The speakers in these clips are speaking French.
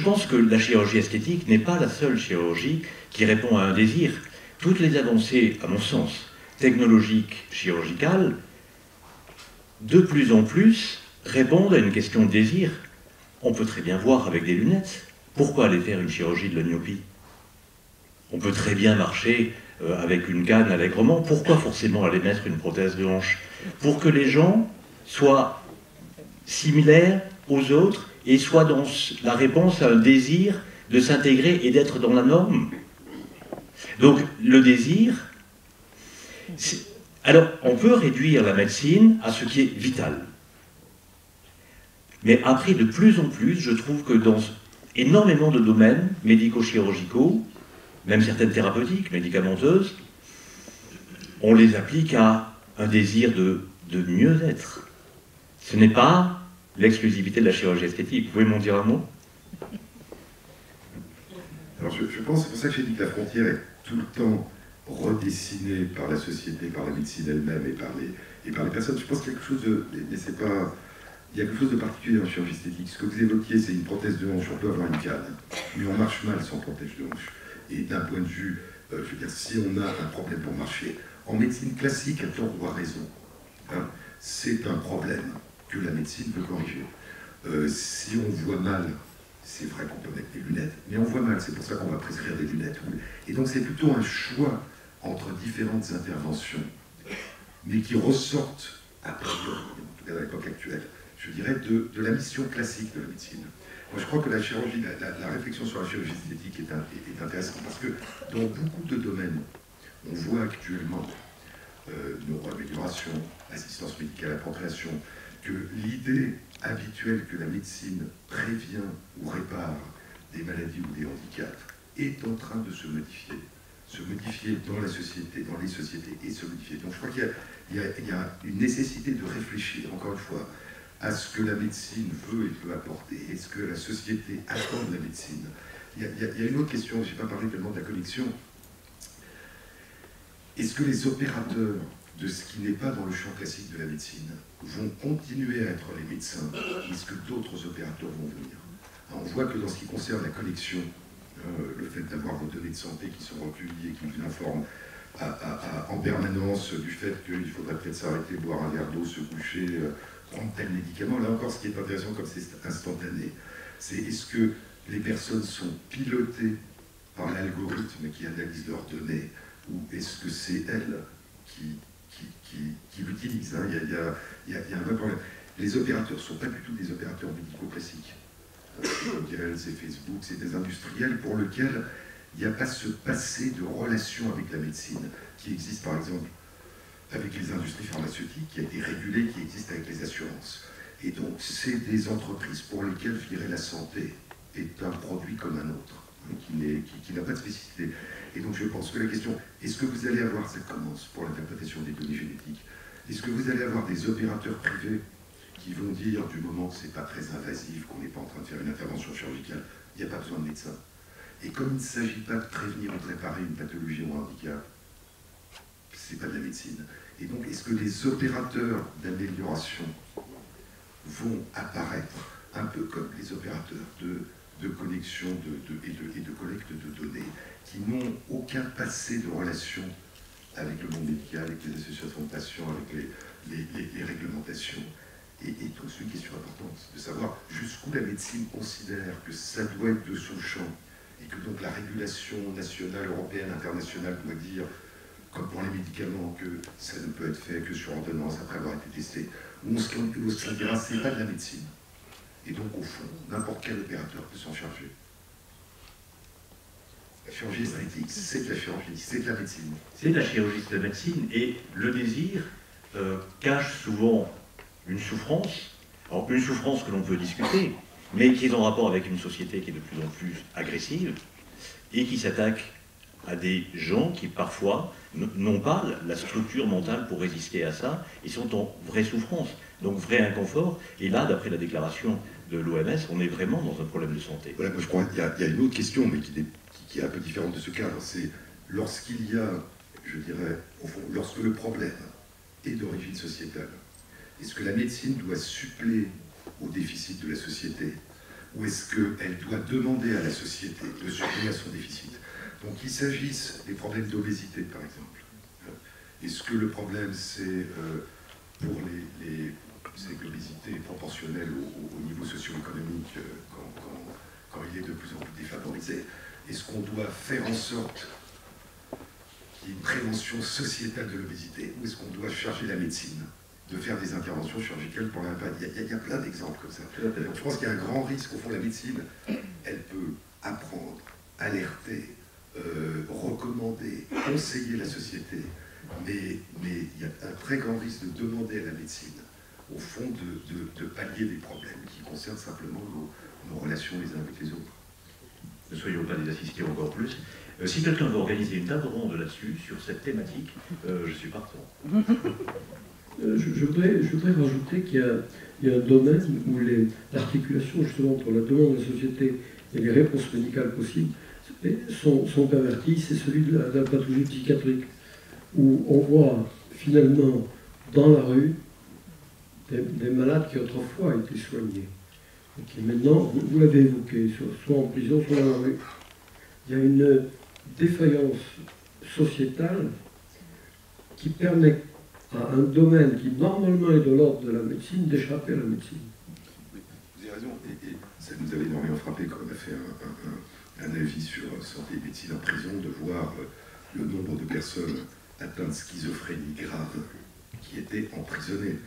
pense que la chirurgie esthétique n'est pas la seule chirurgie qui répond à un désir. Toutes les avancées, à mon sens, technologiques, chirurgicales, de plus en plus répondent à une question de désir. On peut très bien voir avec des lunettes. Pourquoi aller faire une chirurgie de la myopie? On peut très bien marcher avec une canne allègrement. Pourquoi forcément aller mettre une prothèse de hanche? Pour que les gens soient similaires aux autres et soient dans la réponse à un désir de s'intégrer et d'être dans la norme. Donc le désir... Alors on peut réduire la médecine à ce qui est vital. Mais après, de plus en plus, je trouve que dans énormément de domaines médico-chirurgicaux, même certaines thérapeutiques, médicamenteuses, on les applique à un désir de mieux-être. Ce n'est pas l'exclusivité de la chirurgie esthétique. Vous pouvez m'en dire un mot? Alors je pense, c'est pour ça que j'ai dit que la frontière est tout le temps redessinée par la société, par la médecine elle-même et par les personnes. Je pense qu'il y a quelque chose de... Mais c'est pas... Il y a quelque chose de particulier en chirurgie esthétique. Ce que vous évoquiez, c'est une prothèse de hanche. On peut avoir une canne, mais on marche mal sans prothèse de hanche. Et d'un point de vue, je veux dire, si on a un problème pour marcher, en médecine classique, à tort ou à raison, hein, c'est un problème que la médecine peut corriger. Si on voit mal, c'est vrai qu'on peut mettre des lunettes, mais on voit mal, c'est pour ça qu'on va prescrire des lunettes. Et donc c'est plutôt un choix entre différentes interventions, mais qui ressortent, a priori, en tout cas à l'époque actuelle, je dirais, de la mission classique de la médecine. Moi, je crois que la chirurgie, la réflexion sur la chirurgie esthétique est intéressante parce que dans beaucoup de domaines, on voit actuellement neuroamélioration, assistance médicale à la procréation, que l'idée habituelle que la médecine prévient ou répare des maladies ou des handicaps est en train de se modifier dans la société, dans les sociétés et se modifier. Donc je crois qu'il y a une nécessité de réfléchir, encore une fois, à ce que la médecine veut et peut apporter, et ce que la société attend de la médecine. Il y a une autre question, je n'ai pas parlé tellement de la connexion. Est-ce que les opérateurs de ce qui n'est pas dans le champ classique de la médecine vont continuer à être les médecins? Est-ce que d'autres opérateurs vont venir? Alors, on voit que dans ce qui concerne la connexion, le fait d'avoir vos données de santé qui sont recueillies et qui vous informent en permanence du fait qu'il faudrait peut-être s'arrêter, boire un verre d'eau, se coucher, prendre tel médicament. Là encore, ce qui est intéressant comme c'est instantané, c'est est-ce que les personnes sont pilotées par l'algorithme qui analyse leurs données ou est-ce que c'est elles qui l'utilisent, hein. Il y a un vrai problème. Les opérateurs ne sont pas du tout des opérateurs médicaux classiques. Google, c'est Facebook, c'est des industriels pour lesquels il n'y a pas ce passé de relation avec la médecine qui existe par exemple avec les industries pharmaceutiques, qui a été régulé, qui existe avec les assurances. Et donc, c'est des entreprises pour lesquelles, je dirais, la santé est un produit comme un autre, hein, qui n'a pas de spécificité. Et donc, je pense que la question, est-ce que vous allez avoir, ça commence pour l'interprétation des données génétiques, est-ce que vous allez avoir des opérateurs privés qui vont dire, du moment que ce n'est pas très invasif, qu'on n'est pas en train de faire une intervention chirurgicale, il n'y a pas besoin de médecin. Et comme il ne s'agit pas de prévenir ou de réparer une pathologie ou un handicap, c'est pas de la médecine. Et donc, est-ce que les opérateurs d'amélioration vont apparaître un peu comme les opérateurs de connexion et de collecte de données qui n'ont aucun passé de relation avec le monde médical, avec les associations de patients, avec les réglementations. Et donc, c'est une question importante de savoir jusqu'où la médecine considère que ça doit être de son champ et que donc la régulation nationale, européenne, internationale doit dire, comme pour les médicaments, que ça ne peut être fait que sur ordonnance après avoir été testé, où on se dira c'est pas de la médecine. Et donc au fond, n'importe quel opérateur peut s'en charger. La chirurgie esthétique, c'est de la chirurgie, c'est de la médecine. C'est de la chirurgie, c'est de la médecine, et le désir cache souvent une souffrance, alors une souffrance que l'on peut discuter, mais qui est en rapport avec une société qui est de plus en plus agressive, et qui s'attaque à des gens qui parfois n'ont pas la structure mentale pour résister à ça, et sont en vraie souffrance, donc vrai inconfort. Et là, d'après la déclaration de l'OMS, on est vraiment dans un problème de santé. Voilà, moi je crois qu'il y a une autre question, mais qui est un peu différente de ce cadre, c'est lorsqu'il y a, je dirais, au fond, lorsque le problème est d'origine sociétale, est-ce que la médecine doit suppléer au déficit de la société, ou est-ce qu'elle doit demander à la société de subvenir à son déficit? Donc qu'il s'agisse des problèmes d'obésité, par exemple. Est-ce que le problème, c'est c'est que l'obésité est proportionnelle au niveau socio-économique quand il est de plus en plus défavorisé? Est-ce qu'on doit faire en sorte qu'il y ait une prévention sociétale de l'obésité, ou est-ce qu'on doit charger la médecine de faire des interventions chirurgicales pour la maladie? Il y a plein d'exemples comme ça. Donc, je pense qu'il y a un grand risque. Au fond, la médecine, elle peut apprendre, alerter, recommander, conseiller la société, mais il y a un très grand risque de demander à la médecine, au fond, de pallier des problèmes qui concernent simplement nos relations les uns avec les autres. Ne soyons pas des assistés encore plus. Si quelqu'un veut organiser une table ronde là-dessus, sur cette thématique, je suis partant. Je voudrais rajouter qu'il y a un domaine où l'articulation justement entre la demande de la société et les réponses médicales possibles sont perverties, c'est celui de la pathologie psychiatrique, où on voit finalement dans la rue des malades qui autrefois étaient soignés, et qui maintenant, vous l'avez évoqué, soit en prison, soit dans la rue. Il y a une défaillance sociétale qui permet à un domaine qui normalement est de l'ordre de la médecine d'échapper à la médecine. Oui, vous avez raison, et ça nous avait énormément frappé quand on a fait un avis sur santé et médecine en prison, de voir le nombre de personnes atteintes de schizophrénie grave qui étaient emprisonnées.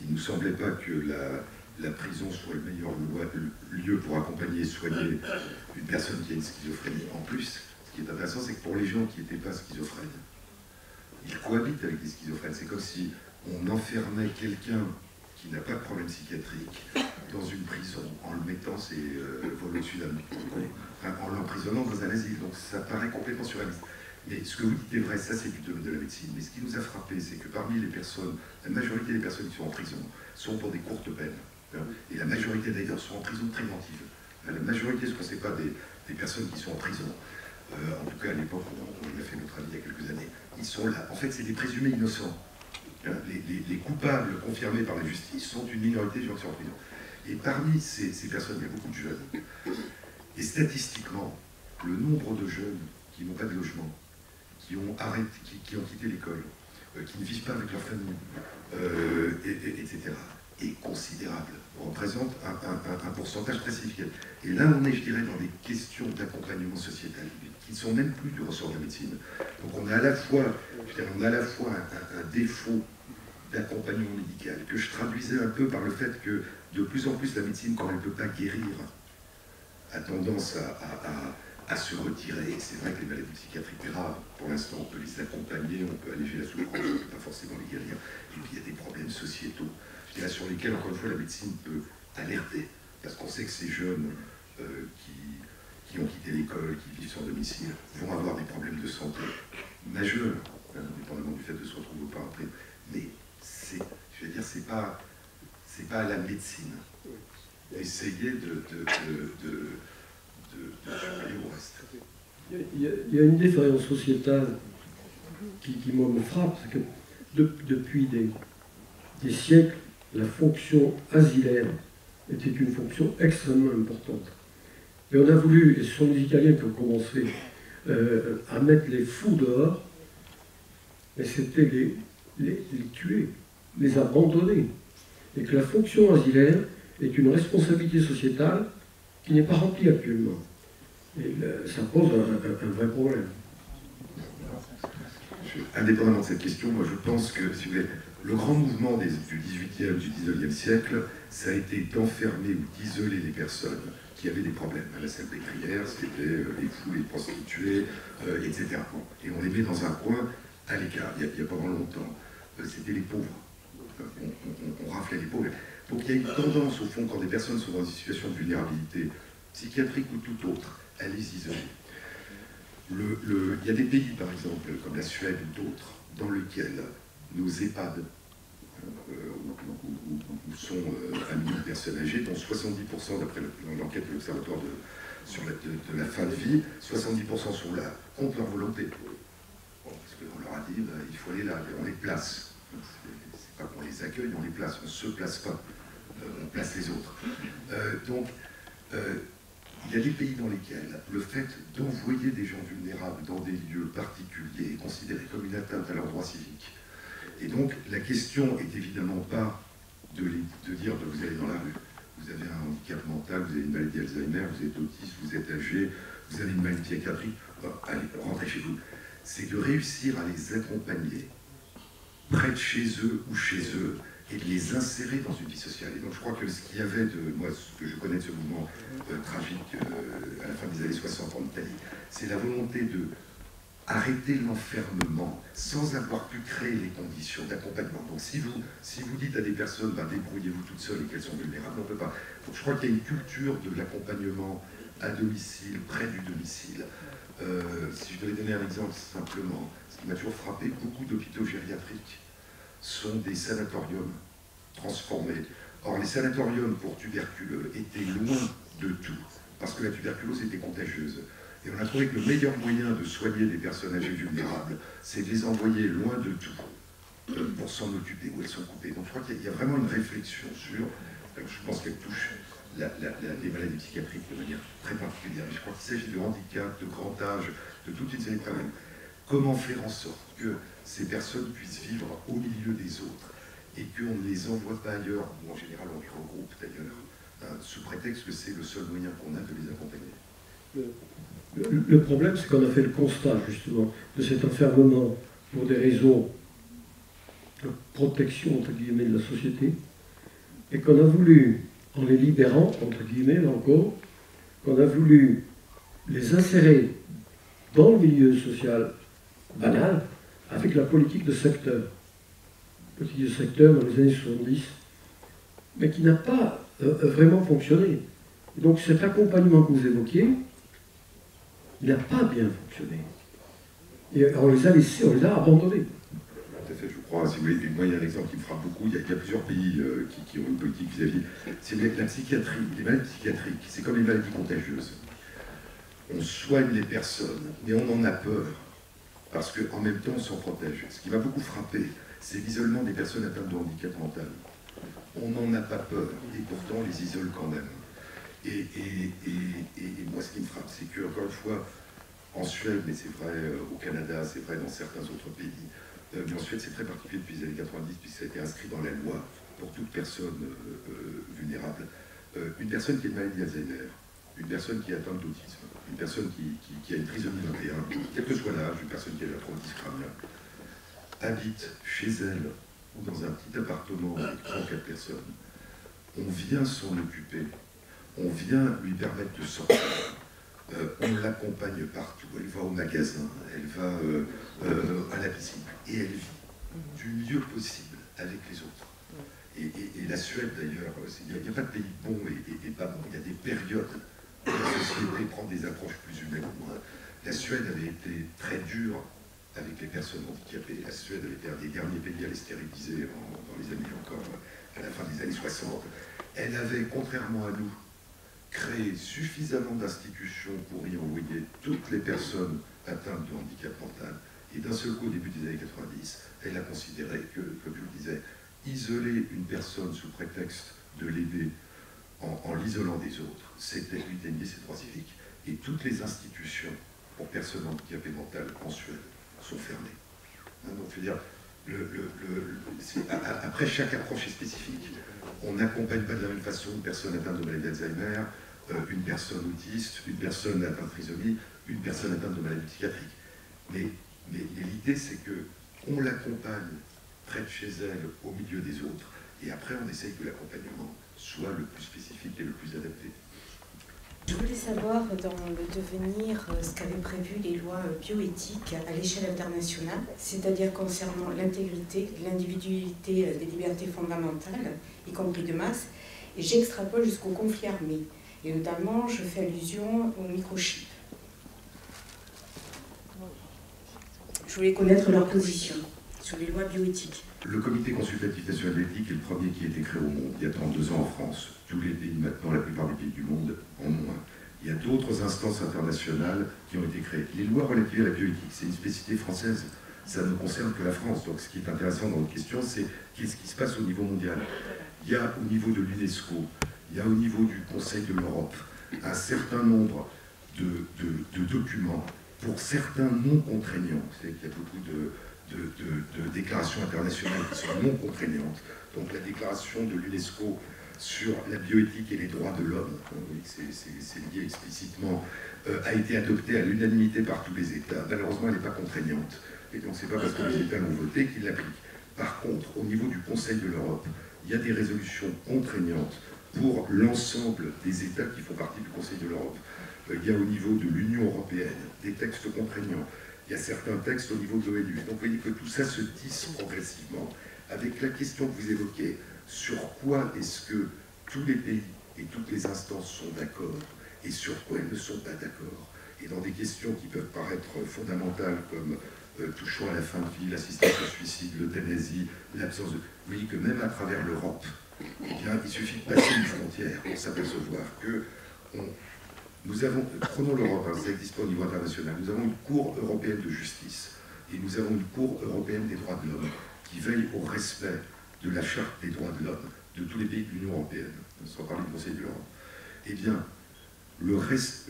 Il ne nous semblait pas que la prison soit le meilleur lieu pour accompagner et soigner une personne qui a une schizophrénie. En plus, ce qui est intéressant, c'est que pour les gens qui n'étaient pas schizophrènes, ils cohabitent avec les schizophrènes. C'est comme si on enfermait quelqu'un qui n'a pas de problème psychiatrique dans une prison en le mettant ses vols au-dessus d'un en l'emprisonnant dans un asile. Donc ça paraît complètement surréaliste. Mais ce que vous dites est vrai, ça c'est du domaine de la médecine. Mais ce qui nous a frappé, c'est que parmi les personnes, la majorité des personnes qui sont en prison sont pour des courtes peines. Et la majorité d'ailleurs sont en prison préventive. La majorité, ce qu'on ne sait pas des personnes qui sont en prison, en tout cas à l'époque où on a fait notre avis il y a quelques années, ils sont là. En fait, c'est des présumés innocents. Les coupables confirmés par la justice sont une minorité de gens qui sont en prison. Et parmi ces personnes, il y a beaucoup de jeunes. Et statistiquement, le nombre de jeunes qui n'ont pas de logement, qui ont quitté l'école, qui ne vivent pas avec leur famille, etc., est considérable, représente un pourcentage très significatif. Et là, on est, je dirais, dans des questions d'accompagnement sociétal qui ne sont même plus du ressort de la médecine. Donc on a à la fois, un défaut d'accompagnement médical que je traduisais un peu par le fait que de plus en plus la médecine, quand elle ne peut pas guérir, a tendance à se retirer. C'est vrai que les maladies psychiatriques graves, pour l'instant, on peut les accompagner, on peut alléger la souffrance, on ne peut pas forcément les guérir. Et puis il y a des problèmes sociétaux, je dirais, sur lesquels, encore une fois, la médecine peut alerter. Parce qu'on sait que ces jeunes qui ont quitté l'école, qui vivent sans domicile, vont avoir des problèmes de santé majeurs, indépendamment du fait de se retrouver ou pas après. Mais je veux dire, c'est pas à la médecine d'essayer de aller au reste. Il y a une défaillance sociétale qui moi, me frappe, c'est que depuis des siècles, la fonction asilaire était une fonction extrêmement importante. Et on a voulu, et ce sont les Italiens qui ont commencé à mettre les fous dehors, mais c'était les tuer, les abandonner. Et que la fonction asilaire est une responsabilité sociétale qui n'est pas remplie actuellement. Et ça pose un vrai problème. Indépendamment de cette question, moi je pense que, si vous voulez, le grand mouvement du 18e, du 19e siècle, ça a été d'enfermer ou d'isoler les personnes qui avaient des problèmes. À la salle des prières, c'était les fous, les prostituées, etc. Et on les met dans un coin à l'écart. Il y a pendant longtemps, c'était les pauvres. On raflait les pauvres. Donc il y a une tendance, au fond, quand des personnes sont dans une situation de vulnérabilité psychiatrique ou tout autre, à les isoler. Il y a des pays, par exemple, comme la Suède ou d'autres, dans lesquels nos EHPAD, où sont 1 million de personnes âgées, dont 70%, d'après l'enquête de l'Observatoire de la fin de vie, 70% sont là contre leur volonté. Bon, parce qu'on leur a dit, il faut aller là, on les place. C'est pas qu'on les accueille, on les place, on ne se place pas. on place les autres. Donc, il y a des pays dans lesquels le fait d'envoyer des gens vulnérables dans des lieux particuliers est considéré comme une atteinte à leurs droits civiques. Et donc, la question est évidemment pas de dire vous allez dans la rue, vous avez un handicap mental, vous avez une maladie Alzheimer, vous êtes autiste, vous êtes âgé, vous avez une maladie psychiatrique, allez, rentrez chez vous. C'est de réussir à les accompagner près de chez eux ou chez eux et de les insérer dans une vie sociale. Et donc je crois que ce qu'il y avait de, moi, ce que je connais de ce mouvement tragique à la fin des années 60 en Italie, c'est la volonté de arrêter l'enfermement sans avoir pu créer les conditions d'accompagnement. Donc si vous dites à des personnes, ben, débrouillez-vous toutes seules et qu'elles sont vulnérables, on ne peut pas. Donc je crois qu'il y a une culture de l'accompagnement à domicile, près du domicile. Si je devais donner un exemple simplement, ce qui m'a toujours frappé, beaucoup d'hôpitaux gériatriques sont des sanatoriums transformés. Or, les sanatoriums pour tuberculeux étaient loin de tout, parce que la tuberculose était contagieuse. Et on a trouvé que le meilleur moyen de soigner des personnes âgées vulnérables, c'est de les envoyer loin de tout, pour s'en occuper, où elles sont coupées. Donc je crois qu'il y a vraiment une réflexion sur, je pense qu'elle touche les maladies psychiatriques de manière très particulière. Mais je crois qu'il s'agit de handicap, de grand âge, de toute une série de problèmes. Comment faire en sorte que ces personnes puissent vivre au milieu des autres et qu'on ne les envoie pas ailleurs, ou en général on les regroupe d'ailleurs, sous prétexte que c'est le seul moyen qu'on a de les accompagner. Le problème, c'est qu'on a fait le constat, justement, de cet enfermement pour des raisons de protection, entre guillemets, de la société, et qu'on a voulu, en les libérant, entre guillemets, là encore, qu'on a voulu les insérer dans le milieu social banal, avec la politique de secteur. Politique de secteur dans les années 70, mais qui n'a pas vraiment fonctionné. Et donc cet accompagnement que vous évoquiez, il n'a pas bien fonctionné. Et on les a laissés, on les a abandonnés. Tout à fait, je crois. Si vous voulez, moi, il y a un exemple qui me frappe beaucoup. Il y a plusieurs pays qui ont une politique vis-à-vis. C'est la psychiatrie. Les maladies psychiatriques, c'est comme les maladies contagieuses. On soigne les personnes, mais on en a peur, parce qu'en même temps, on s'en protège. Ce qui m'a beaucoup frappé, c'est l'isolement des personnes atteintes de handicap mental. On n'en a pas peur, et pourtant, on les isole quand même. Et moi, ce qui me frappe, c'est que, encore une fois, en Suède, mais c'est vrai au Canada, c'est vrai dans certains autres pays, mais en Suède, c'est très particulier depuis les années 90, puisque ça a été inscrit dans la loi pour toute personne vulnérable. Une personne qui a une maladie d'Alzheimer, une personne qui est atteinte d'autisme, une personne qui a une trisomie 21, quel que soit l'âge, une personne qui a la traumatisme crânien, habite chez elle ou dans un petit appartement avec 3 ou 4 personnes, on vient s'en occuper, on vient lui permettre de sortir, on l'accompagne partout, elle va au magasin, elle va à la piscine, et elle vit du mieux possible avec les autres. Et la Suède d'ailleurs, il n'y a pas de pays bon et pas bon, il y a des périodes où la société prend des approches plus humaines. La Suède avait été très dure avec les personnes handicapées. La Suède avait été un des derniers pays à les stériliser dans les années encore, à la fin des années 60. Elle avait, contrairement à nous, créé suffisamment d'institutions pour y envoyer toutes les personnes atteintes de handicap mental. Et d'un seul coup, au début des années 90, elle a considéré que, comme je le disais, isoler une personne sous prétexte de l'aider en l'isolant des autres, c'était lui dénier ses droits civiques. Et toutes les institutions pour personnes handicapées mentales en Suède sont fermées. Donc, je veux dire, après, chaque approche est spécifique. On n'accompagne pas de la même façon une personne atteinte de maladie d'Alzheimer, une personne autiste, une personne atteinte de trisomie, une personne atteinte de maladie psychiatrique. Mais l'idée, c'est qu'on l'accompagne près de chez elle, au milieu des autres, et après, on essaye que l'accompagnement soit le plus spécifique et le plus adapté. Je voulais savoir dans le devenir ce qu'avaient prévu les lois bioéthiques à l'échelle internationale, c'est-à-dire concernant l'intégrité, l'individualité des libertés fondamentales, y compris de masse, et j'extrapole jusqu'au conflit armé. Et notamment, je fais allusion au microchip. Je voulais connaître leur position sur les lois bioéthiques. Le comité consultatif national d'éthique est le premier qui a été créé au monde, il y a 32 ans en France. Tous les pays maintenant, la plupart des pays du monde, en ont un. Il y a d'autres instances internationales qui ont été créées. Les lois relatives à la bioéthique, c'est une spécificité française, ça ne concerne que la France. Donc ce qui est intéressant dans votre question, c'est qu'est-ce qui se passe au niveau mondial. Il y a au niveau de l'UNESCO, il y a au niveau du Conseil de l'Europe, un certain nombre de documents, pour certains non contraignants. Vous savez qu'il y a beaucoup de déclarations internationales qui sont non contraignantes. Donc la déclaration de l'UNESCO sur la bioéthique et les droits de l'homme, c'est lié explicitement, a été adoptée à l'unanimité par tous les États. Malheureusement, elle n'est pas contraignante. Et donc c'est pas parce que les États l'ont votée qu'ils l'appliquent. Par contre, au niveau du Conseil de l'Europe, il y a des résolutions contraignantes pour l'ensemble des États qui font partie du Conseil de l'Europe. Il y a au niveau de l'Union européenne des textes contraignants. Il y a certains textes au niveau de l'ONU. Donc vous voyez que tout ça se tisse progressivement avec la question que vous évoquez, sur quoi est-ce que tous les pays et toutes les instances sont d'accord et sur quoi elles ne sont pas d'accord. Et dans des questions qui peuvent paraître fondamentales comme touchant à la fin de vie, l'assistance au suicide, l'euthanasie, l'absence de... Vous voyez que même à travers l'Europe, eh bien, il suffit de passer une frontière pour s'apercevoir que nous avons, prenons l'Europe, hein, ça existe pas au niveau international, nous avons une Cour européenne de justice et nous avons une Cour européenne des droits de l'homme qui veille au respect de la Charte des droits de l'homme de tous les pays de l'Union européenne, sans parler du Conseil de l'Europe. Eh bien,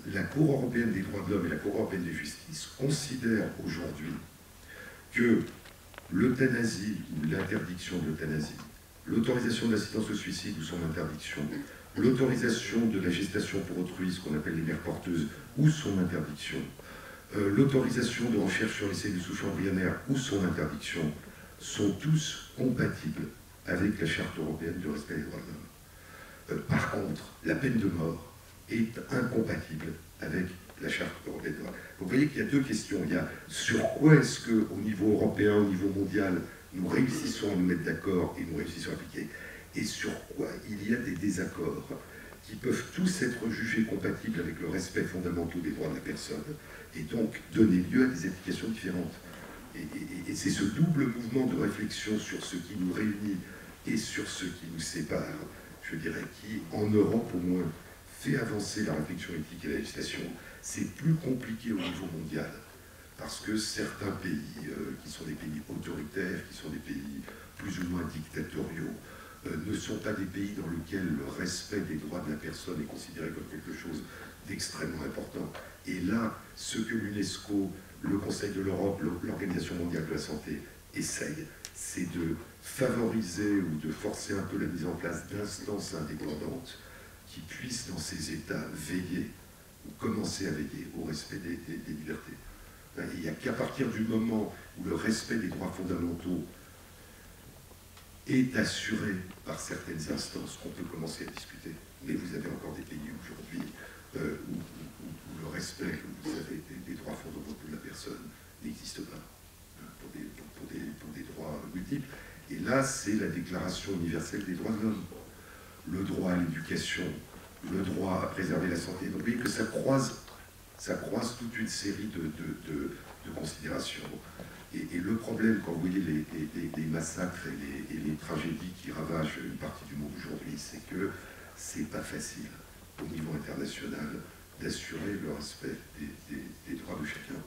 la Cour européenne des droits de l'homme et la Cour européenne de justice considèrent aujourd'hui que l'euthanasie ou l'interdiction de l'euthanasie, l'autorisation de l'assistance au suicide ou son interdiction, l'autorisation de la gestation pour autrui, ce qu'on appelle les mères porteuses, ou son interdiction, l'autorisation de recherche sur les cellules de souche embryonnaire ou son interdiction, sont tous compatibles avec la Charte européenne du respect des droits de l'homme. Par contre, la peine de mort est incompatible avec la Charte européenne des droits de l'homme. Vous voyez qu'il y a deux questions. Il y a sur quoi est-ce qu'au niveau européen, au niveau mondial, nous réussissons à nous mettre d'accord et nous réussissons à appliquer, et sur quoi il y a des désaccords qui peuvent tous être jugés compatibles avec le respect fondamental des droits de la personne, et donc donner lieu à des applications différentes. Et c'est ce double mouvement de réflexion sur ce qui nous réunit et sur ce qui nous sépare, je dirais, qui, en Europe au moins, fait avancer la réflexion éthique et la législation. C'est plus compliqué au niveau mondial, parce que certains pays, qui sont des pays autoritaires, qui sont des pays plus ou moins dictatoriaux, ne sont pas des pays dans lesquels le respect des droits de la personne est considéré comme quelque chose d'extrêmement important. Et là, ce que l'UNESCO, le Conseil de l'Europe, l'Organisation mondiale de la santé essayent, c'est de favoriser ou de forcer un peu la mise en place d'instances indépendantes qui puissent, dans ces États, veiller ou commencer à veiller au respect des libertés. Il n'y a qu'à partir du moment où le respect des droits fondamentaux est assuré par certaines instances qu'on peut commencer à discuter. Mais vous avez encore des pays aujourd'hui où le respect, vous savez, des droits fondamentaux de la personne n'existe pas, pour des droits multiples. Et là, c'est la Déclaration universelle des droits de l'homme. Le droit à l'éducation, le droit à préserver la santé. Donc vous voyez que ça croise toute une série de considérations. Et le problème, quand vous voyez les massacres et les tragédies qui ravagent une partie du monde aujourd'hui, c'est que c'est pas facile au niveau international d'assurer le respect des droits de chacun.